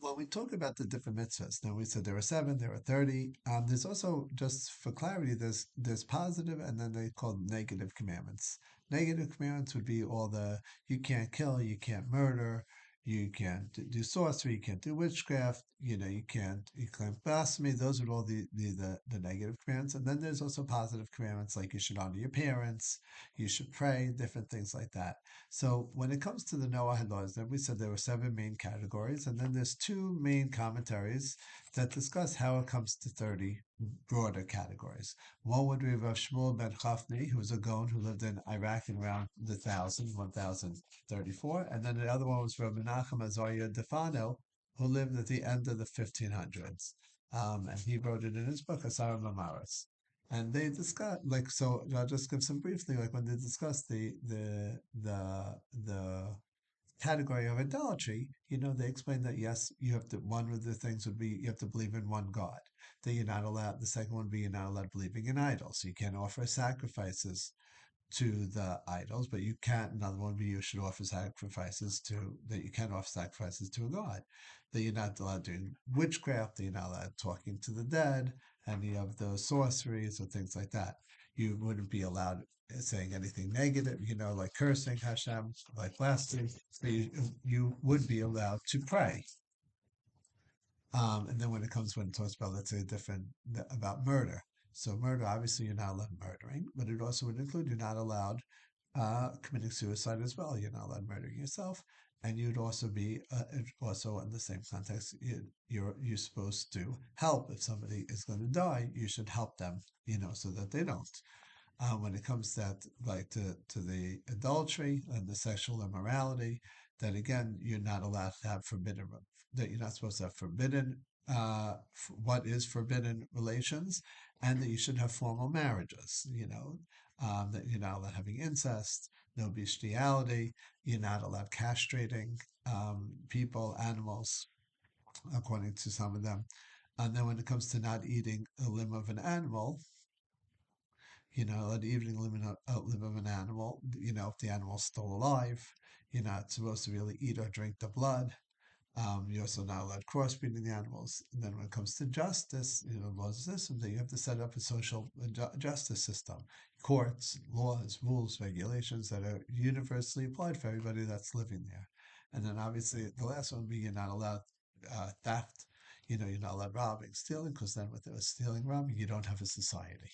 When we talk about the different mitzvahs, now we said there are seven, there are 30. There's also, just for clarity, there's positive and then they call negative commandments. Negative commandments would be all the you can't kill, you can't murder, you can't do sorcery, you can't do witchcraft, you can't blasphemy. Those are all the negative commandments. And then there's also positive commandments like you should honor your parents, you should pray, different things like that. So when it comes to the Noahide laws, then we said there were seven main categories, and then there's two main commentaries that discuss how it comes to 30 broader categories. One would be Rav Shmuel ben Chafni, who was a Gaon who lived in Iraq in around the 1034, and then the other one was Rav Menachem Azariah Defano, who lived at the end of the 1500s. And he wrote it in his book, Asar Mamaris. And they discuss so I'll just give some briefly when they discuss the category of idolatry, they explain that yes, you have to one of the things would be you have to believe in one God. That you're not allowed the second one would be you're not allowed believing in idols. So you can't offer sacrifices to the idols, but you can't. Another one would be you should offer sacrifices to that you can offer sacrifices to a god. That you're not allowed doing witchcraft. That you're not allowed talking to the dead. Any of those sorceries or things like that. You wouldn't be allowed saying anything negative, like cursing Hashem, like blasphemy. But you would be allowed to pray. And then when it talks about, let's say, different about murder. So murder, obviously, you're not allowed murdering, but it also would include you're not allowed committing suicide as well. You're not allowed murdering yourself, and you'd also be also in the same context. You're supposed to help if somebody is going to die. You should help them, so that they don't. When it comes to the adultery and the sexual immorality, that again you're not allowed to have forbidden that you're not supposed to have forbidden what is forbidden relations, and that you should have formal marriages. That you're not allowed having incest, no bestiality, you're not allowed castrating people, animals, according to some of them. And then when it comes to not eating a limb of an animal, an evening limb of an animal, if the animal's still alive, you're not supposed to really eat or drink the blood. You're also not allowed crossbreeding the animals. And then when it comes to justice, laws of system, that you have to set up a social justice system, courts, laws, rules, regulations that are universally applied for everybody that's living there. And then obviously the last one would be you're not allowed theft. You're not allowed robbing, stealing, because then with stealing, robbing, you don't have a society.